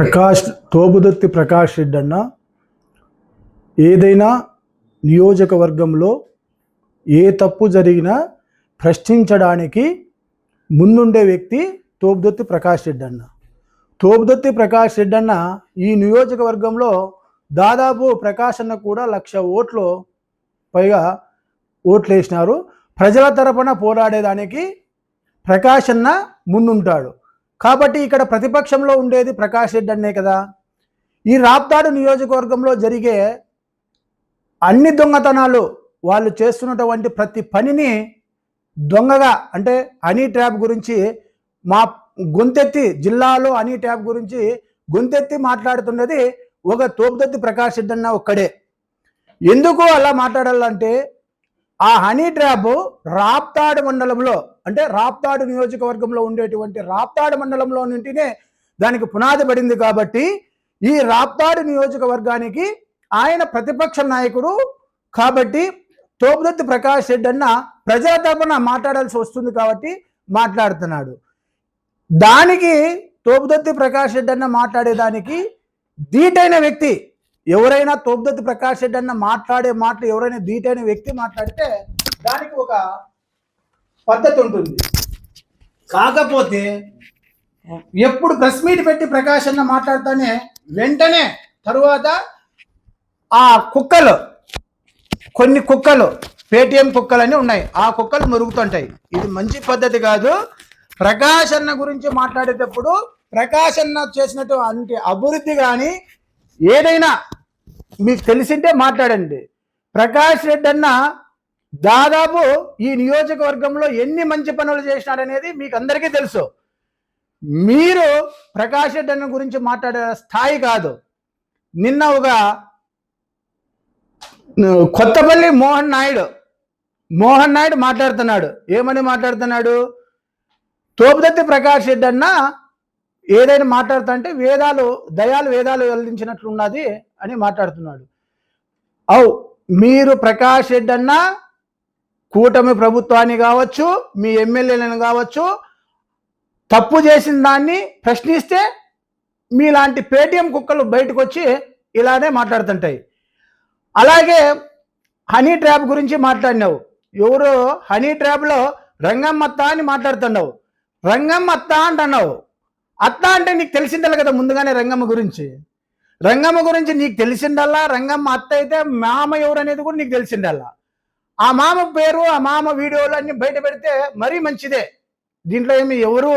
ప్రకాష్ తోపుదత్తి ప్రకాష్ రెడ్డి అన్న ఏదైనా నియోజకవర్గంలో ఏ తప్పు జరిగినా ప్రశ్నించడానికి ముందుండే వ్యక్తి తోపుదత్తి ప్రకాష్ రెడ్డి అన్న. తోపుదత్తి ప్రకాష్ రెడ్డి అన్న ఈ నియోజకవర్గంలో దాదాపు ప్రకాష్ అన్న కూడా 1,00,000 ఓట్లు పైగా ఓట్లు వేసినారు. ప్రజల తరపున పోరాడేదానికి ప్రకాష్ అన్న ముందుంటాడు. కాబట్టి ఇక్కడ ప్రతిపక్షంలో ఉండేది ప్రకాష్ రెడ్డి అన్నే కదా. ఈ రాప్తాడు నియోజకవర్గంలో జరిగే అన్ని దొంగతనాలు, వాళ్ళు చేస్తున్నటువంటి ప్రతి పనిని దొంగగా, అంటే హనీ ట్రాప్ గురించి మా గొంతెత్తి, జిల్లాలో హనీ ట్రాప్ గురించి గొంతెత్తి మాట్లాడుతున్నది ఒక తోపుదత్తి ప్రకాష్ రెడ్డి అన్న ఒక్కడే. ఎందుకు అలా మాట్లాడాలంటే ఆ హనీ ట్రాప్ రాప్తాడు మండలంలో, అంటే రాప్తాడు నియోజకవర్గంలో ఉండేటువంటి రాప్తాడు మండలంలో నుండినే దానికి పునాది పడింది. కాబట్టి ఈ రాప్తాడు నియోజకవర్గానికి ఆయన ప్రతిపక్ష నాయకుడు కాబట్టి తోపుదత్తి ప్రకాష్ రెడ్డి అన్న ప్రజల తరపున మాట్లాడాల్సి వస్తుంది కాబట్టి మాట్లాడుతున్నాడు. దానికి తోపుదత్తి ప్రకాష్ రెడ్డి అన్న మాట్లాడేదానికి ధీటైన వ్యక్తి ఎవరైనా, తోపుదత్తి ప్రకాష్ రెడ్డి అన్న మాట్లాడే మాటలు ఎవరైనా ధీటైన వ్యక్తి మాట్లాడితే దానికి ఒక పద్ధతి ఉంటుంది. కాకపోతే ఎప్పుడు ప్రెస్ మీట్ పెట్టి ప్రకాష్ అన్న మాట్లాడితేనే వెంటనే తరువాత ఆ కుక్కలు, కొన్ని కుక్కలు, పేటిఎం కుక్కలు అని ఉన్నాయి, ఆ కుక్కలు మురుగుతుంటాయి. ఇది మంచి పద్ధతి కాదు. ప్రకాష్ అన్న గురించి మాట్లాడేటప్పుడు ప్రకాష్ అన్న చేసినటువంటి అభివృద్ధి కానీ ఏదైనా మీకు తెలిసింటే మాట్లాడండి. ప్రకాష్ రెడ్డి అన్న దాదాపు ఈ నియోజకవర్గంలో ఎన్ని మంచి పనులు చేసినాడనేది మీకు అందరికీ తెలుసు. మీరు ప్రకాష్ రెడ్డి అన్న గురించి మాట్లాడే స్థాయి కాదు. నిన్న ఒక కొత్తపల్లి మోహన్ నాయుడు మాట్లాడుతున్నాడు. ఏమని మాట్లాడుతున్నాడు? తోపుదత్తి ప్రకాష్ రెడ్డి అన్న ఏదైనా మాట్లాడుతా అంటే వేదాలు వెల్లడించినట్లున్నది అని మాట్లాడుతున్నాడు. మీరు ప్రకాష్ రెడ్డి అన్న కూటమి ప్రభుత్వాన్ని కావచ్చు, మీ ఎమ్మెల్యేలను కావచ్చు, తప్పు చేసిన దాన్ని ప్రశ్నిస్తే మీలాంటి పేటిఎం కుక్కలు బయటకు వచ్చి ఇలానే మాట్లాడుతుంటాయి. అలాగే హనీ ట్రాప్ గురించి మాట్లాడినావు. ఎవరు హనీ ట్రాప్లో రంగమ్మ అత్త అని మాట్లాడుతున్నావు. రంగమ్మ అత్త అంటున్నావు. అత్త అంటే నీకు తెలిసిందల్లా కదా ముందుగానే రంగమ్మ గురించి నీకు తెలిసిందల్లా. రంగమ్మ అత్త అయితే మామ ఎవరు అనేది కూడా నీకు తెలిసిందల్లా. ఆ మామ పేరు, ఆ మామ వీడియోలు అన్ని బయట పెడితే మరీ మంచిదే. దీంట్లో ఏమి ఎవరు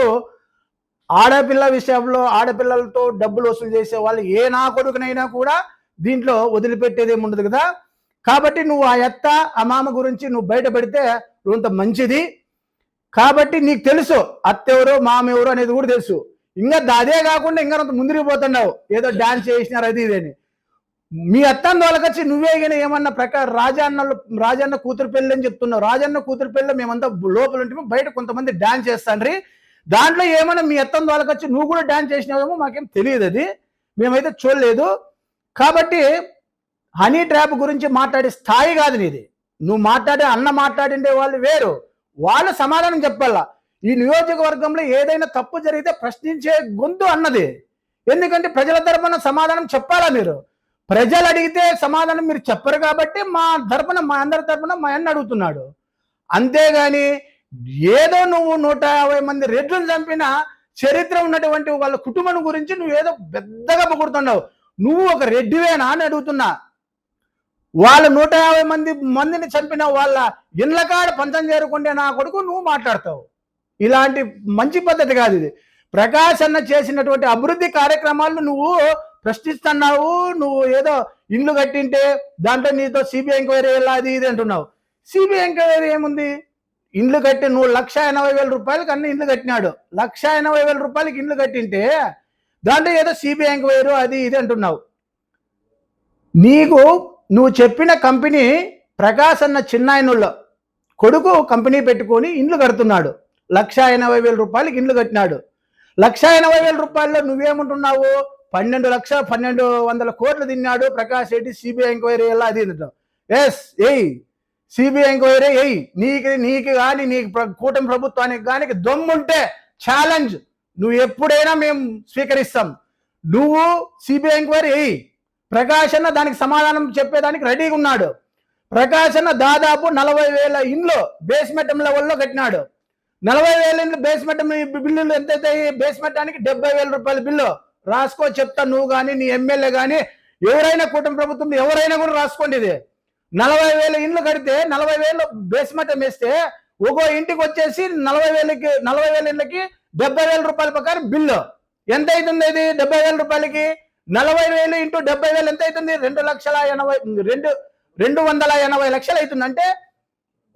ఆడపిల్ల విషయంలో ఆడపిల్లలతో డబ్బులు వసూలు చేసే వాళ్ళు ఏ నా కొడుకునైనా కూడా దీంట్లో వదిలిపెట్టేది ఏమి ఉండదు కదా. కాబట్టి నువ్వు ఆ అత్త, ఆ మామ గురించి నువ్వు బయట పెడితే కొంత మంచిది. కాబట్టి నీకు తెలుసు అత్త ఎవరు, మామ ఎవరు అనేది కూడా తెలుసు. ఇంకా అదే కాకుండా ఇంకా కొంత ముందుకు పోతున్నావు, ఏదో డాన్స్ చేసినారు అది ఇదని. మీ అత్తన్న వాళ్ళకొచ్చి నువ్వే కానీ ఏమన్నా రాజన్న కూతురు పెళ్ళి అని చెప్తున్నావు. రాజన్న కూతురు పెళ్ళి మేమంతా లోపల ఉంటే బయట కొంతమంది డాన్స్ చేస్తాండ్రి. దాంట్లో ఏమన్నా మీ అత్తన్న వాళ్ళకొచ్చి నువ్వు కూడా డాన్స్ చేసినావేమో మాకేం తెలియదు, అది మేమైతే చూడలేదు. కాబట్టి హనీ ట్రాప్ గురించి మాట్లాడే స్థాయి కాదు నీది. నువ్వు మాట్లాడిండే వాళ్ళు వేరు, వాళ్ళు సమాధానం చెప్పాలా. ఈ నియోజకవర్గంలో ఏదైనా తప్పు జరిగితే ప్రశ్నించే గొంతు అన్నది. ఎందుకంటే ప్రజల తరపున సమాధానం చెప్పాలా మీరు. ప్రజలు అడిగితే సమాధానం మీరు చెప్పరు కాబట్టి మా అందరి తరపున మా అన్న అడుగుతున్నాడు. అంతేగాని ఏదో నువ్వు 150 మంది రెడ్లను చంపిన చరిత్ర ఉన్నటువంటి వాళ్ళ కుటుంబం గురించి నువ్వు ఏదో పెద్దగా పొగుడుతున్నావు. నువ్వు ఒక రెడ్డివేనా అని అడుగుతున్నా. వాళ్ళ 150 మందిని చంపిన వాళ్ళ ఇళ్ళకాడ పంచం చేరుకుంటే నా కొడుకు నువ్వు మాట్లాడతావు. ఇలాంటి మంచి పద్ధతి కాదు ఇది. ప్రకాష్ అన్న చేసినటువంటి అభివృద్ధి కార్యక్రమాలను నువ్వు ప్రశ్నిస్తున్నావు. నువ్వు ఏదో ఇండ్లు కట్టింటే దాంట్లో నీతో సిబిఐ ఎంక్వైరీ వెళ్ళాది ఇది అంటున్నావు. సిబిఐ ఎంక్వైరీ ఏముంది? ఇండ్లు కట్టి నువ్వు 1,80,000 రూపాయలకి అన్ని ఇండ్లు కట్టినాడు. 1,80,000 రూపాయలకి ఇండ్లు కట్టింటే దాంట్లో ఏదో సిబిఐ ఎంక్వైరీ అది ఇది అంటున్నావు. నువ్వు చెప్పిన కంపెనీ ప్రకాష్ అన్న చిన్నాయనుల్లో కొడుకు కంపెనీ పెట్టుకొని ఇండ్లు కడుతున్నాడు. 1,80,000 రూపాయలకి ఇండ్లు కట్టినాడు. 1,80,000 రూపాయల్లో నువ్వేమంటున్నావు? 1200 కోట్లు తిన్నాడు ప్రకాష్ రెడ్డి, సిబిఐ ఎంక్వైరీ ఎలా అది అంటున్నావు. ఎయ్ సిబిఐ ఎంక్వైరీ ఎయ్. నీకు కానీ నీ కూటమి ప్రభుత్వానికి కానీ దమ్ముంటే ఛాలెంజ్ నువ్వు ఎప్పుడైనా మేము స్వీకరిస్తాం. నువ్వు సిబిఐ ఎంక్వైరీ వేయి. ప్రకాష్ అన్న దానికి సమాధానం చెప్పేదానికి రెడీగా ఉన్నాడు. ప్రకాష్ అన్న దాదాపు 40,000 ఇండ్లు బేస్మెంట్ లెవెల్లో కట్టినాడు. 40,000 ఇండ్లు బేస్మెంట్ బిల్లులు ఎంతైతే బేస్మెంటానికి 70,000 రూపాయల బిల్లు రాసుకో చెప్తా. నువ్వు కానీ నీ ఎమ్మెల్యే కానీ ఎవరైనా కూటమి ప్రభుత్వంలో ఎవరైనా కూడా రాసుకోండి. ఇది 40,000 ఇండ్లు కడితే 40,000 బేస్మెంట్ వేస్తే ఒక్కో ఇంటికి వచ్చేసి 40,000 ఇండ్లకి 70,000 రూపాయల ప్రకారం బిల్లు ఎంత అవుతుంది? ఇది 70,000 రూపాయలకి 40,000 ఇంటూ 70,000 ఎంత అవుతుంది? 280 లక్షలు అవుతుంది. అంటే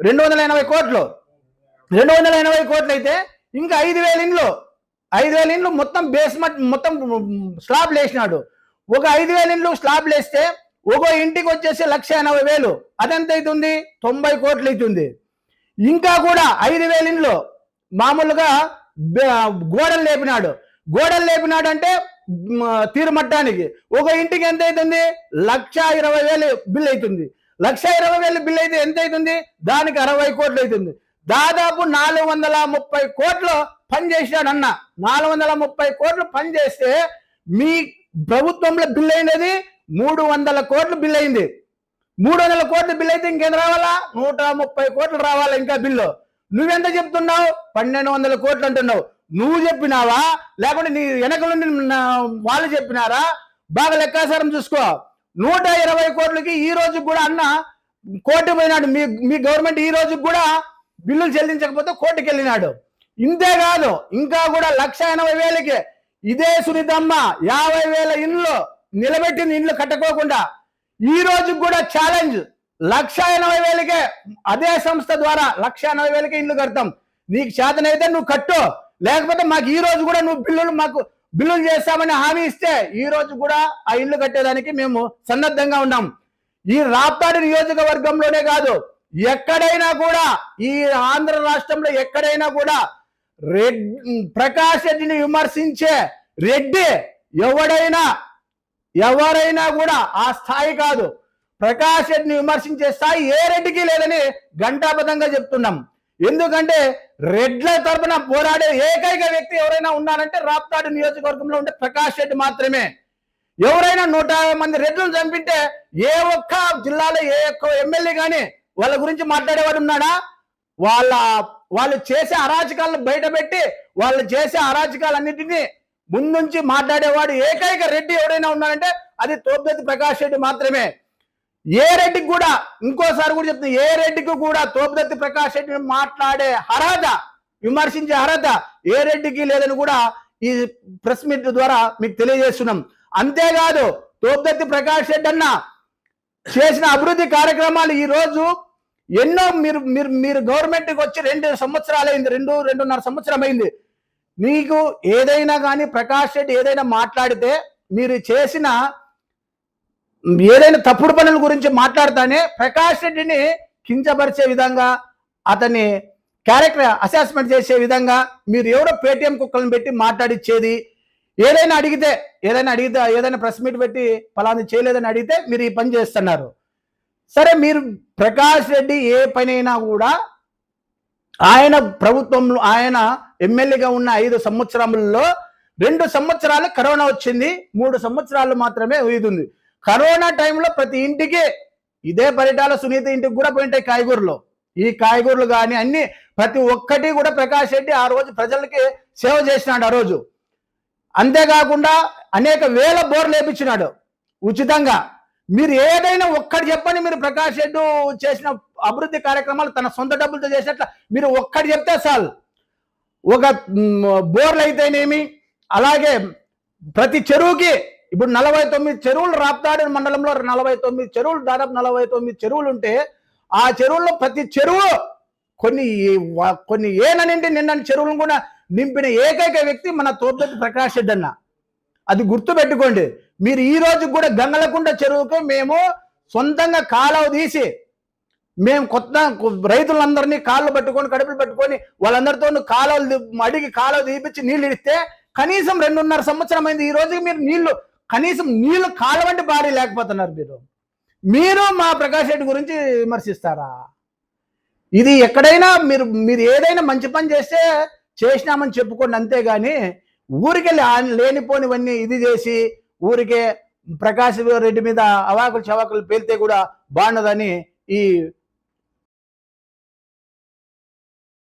280 కోట్లు. 280 కోట్లు అయితే ఇంకా 5,000 ఇండ్లు మొత్తం బేస్మెంట్ మొత్తం స్లాబ్లు వేసినాడు. ఒక 5,000 ఇండ్లు స్లాబ్లు వేస్తే ఒక్కో ఇంటికి వచ్చేసి 1,80,000. అదెంత అవుతుంది? 90 కోట్లు అవుతుంది. ఇంకా కూడా 5,000 ఇండ్లు మామూలుగా గోడలు లేపినాడు అంటే తీరుమట్టానికి ఒక ఇంటికి ఎంత అవుతుంది? 1,20,000 బిల్ అవుతుంది. 1,20,000 బిల్ అయితే ఎంత అవుతుంది? దానికి 60 కోట్లు అవుతుంది. దాదాపు 430 కోట్లు పని చేసినాడు అన్న. 430 కోట్లు పని చేస్తే మీ ప్రభుత్వంలో బిల్ అయినది 300 కోట్లు బిల్ అయింది. 300 కోట్లు బిల్ అయితే ఇంకేం రావాలా? 130 కోట్లు రావాలా ఇంకా బిల్లు. నువ్వెంత చెప్తున్నావు? 1,200 కోట్లు అంటున్నావు. నువ్వు చెప్పినావా లేకుంటే నీ వెనక నుండి వాళ్ళు చెప్పినారా? బాగా లెక్కాసారం చూసుకో. 120 కోట్లకి ఈ రోజు కూడా అన్న కోర్టు పోయినాడు. మీ గవర్నమెంట్ ఈ రోజు కూడా బిల్లులు చెల్లించకపోతే కోర్టుకి వెళ్ళినాడు. ఇంతేకాదు ఇంకా కూడా 180,000కి ఇదే సునీతమ్మ 50,000 ఇండ్లు నిలబెట్టిన ఇండ్లు కట్టుకోకుండా ఈ రోజు కూడా ఛాలెంజ్ 180,000కే అదే సంస్థ ద్వారా 180,000కే ఇండ్లు కడతాం. నీకు చేతనైతే నువ్వు కట్టు, లేకపోతే మాకు ఈ రోజు కూడా నువ్వు బిల్లులు చేస్తామని హామీ ఇస్తే ఈ రోజు కూడా ఆ ఇండ్లు కట్టేదానికి మేము సన్నద్ధంగా ఉన్నాం. ఈ రాప్తాడు నియోజకవర్గంలోనే కాదు ఎక్కడైనా కూడా ఈ ఆంధ్ర రాష్ట్రంలో ఎక్కడైనా కూడా ప్రకాష్ రెడ్డిని విమర్శించే రెడ్డి ఎవరైనా కూడా ఆ స్థాయి కాదు. ప్రకాష్ రెడ్డిని విమర్శించే స్థాయి ఏ రెడ్డికి లేదని ఘంటాబద్ధంగా చెప్తున్నాం. ఎందుకంటే రెడ్ల తరపున పోరాడే ఏకైక వ్యక్తి ఎవరైనా ఉన్నారంటే రాప్తాడు నియోజకవర్గంలో ఉండే ప్రకాష్ రెడ్డి మాత్రమే. ఎవరైనా 150 మంది రెడ్లను చంపింటే ఏ ఒక్క జిల్లాలో ఏ ఒక్క ఎమ్మెల్యే కానీ వాళ్ళ గురించి మాట్లాడేవాడు ఉన్నాడా? వాళ్ళు చేసే అరాచకాలను బయటపెట్టి వాళ్ళు చేసే అరాచకాలన్నింటినీ ముందుంచి మాట్లాడేవాడు ఏకైక రెడ్డి ఎవరైనా ఉన్నారంటే అది తోపుదత్తి ప్రకాష్ రెడ్డి మాత్రమే. ఏ రెడ్డికి కూడా ఇంకోసారి కూడా చెప్తున్నా, ఏ రెడ్డికి కూడా తోపుదత్తి ప్రకాష్ రెడ్డిని మాట్లాడే అర్హత, విమర్శించే అర్హత ఏ రెడ్డికి లేదని కూడా ఈ ప్రెస్ మీట్ ద్వారా మీకు తెలియజేస్తున్నాం. అంతేకాదు తోపుదత్తి ప్రకాష్ రెడ్డి అన్న చేసిన అభివృద్ధి కార్యక్రమాలు ఈ రోజు ఎన్నో మీరు గవర్నమెంట్కి వచ్చి 2 సంవత్సరాలు అయింది, 2.5 సంవత్సరం అయింది. నీకు ఏదైనా కానీ ప్రకాష్ రెడ్డి ఏదైనా మాట్లాడితే మీరు చేసిన ఏదైనా తప్పుడు పనుల గురించి మాట్లాడతానే ప్రకాష్ రెడ్డిని కించపరిచే విధంగా, అతన్ని క్యారెక్టర్ అసెస్మెంట్ చేసే విధంగా మీరు ఎవరో పేటిఎం కుక్కలను పెట్టి మాట్లాడిచ్చేది. ఏదైనా అడిగితే ఏదైనా ప్రెస్ మీట్ పెట్టి ఫలానా చేయలేదని అడిగితే మీరు ఈ పని చేస్తున్నారు. సరే, మీరు ప్రకాష్ రెడ్డి ఏ పనైనా కూడా ఆయన ప్రభుత్వంలో ఆయన ఎమ్మెల్యేగా ఉన్న 5 సంవత్సరాలలో 2 సంవత్సరాలు కరోనా వచ్చింది, 3 సంవత్సరాలు మాత్రమే ఉంది. కరోనా టైంలో ప్రతి ఇంటికి ఇదే పరిటాల సునీత ఇంటికి కూడా పోయింటాయి కాయగూరలు. ఈ కాయగూరలు కానీ అన్ని ప్రతి ఒక్కటి కూడా ప్రకాష్ రెడ్డి ఆ రోజు ప్రజలకి సేవ చేసినాడు ఆ రోజు. అంతేకాకుండా అనేక వేల బోర్లు వేయించినాడు ఉచితంగా. మీరు ఏదైనా ఒక్కటి చెప్పండి, మీరు ప్రకాష్ రెడ్డి చేసిన అభివృద్ధి కార్యక్రమాలు తన సొంత డబ్బులతో చేసినట్ల మీరు ఒక్కటి చెప్తే చాలు. ఒక బోర్లు అయితేనేమి, అలాగే ప్రతి చెరువుకి ఇప్పుడు 49 చెరువులు రాప్తాడు మండలంలో 49 చెరువులు, దాదాపు 49 చెరువులు ఉంటే ఆ చెరువుల్లో ప్రతి చెరువు కొన్ని ఏనండి నిన్న చెరువులను కూడా నింపిన ఏకైక వ్యక్తి మన తోపుదత్తి ప్రకాష్ రెడ్డి అన్న. అది గుర్తు పెట్టుకోండి. మీరు ఈ రోజు కూడా గంగలకుంట చెరువుకు మేము సొంతంగా కాలువ తీసి మేము కొత్త రైతులందరినీ కాళ్ళు పట్టుకొని కడుపులు పట్టుకొని వాళ్ళందరితో అడిగి కాలువ తీపిచ్చి నీళ్ళు ఇస్తే కనీసం 2.5 సంవత్సరం అయింది. ఈ రోజు మీరు కనీసం నీళ్లు కాలువంటి భారీ లేకపోతున్నారు. మీరు మా ప్రకాష్ రెడ్డి గురించి విమర్శిస్తారా? ఇది ఎక్కడైనా మీరు ఏదైనా మంచి పని చేస్తే చేసినామని చెప్పుకోండి, అంతేగాని ఊరికే లేనిపోనివన్నీ ఇది చేసి ఊరికే ప్రకాష్ రెడ్డి మీద అవాకులు చవాకులు పేలితే కూడా బాగుండదని ఈ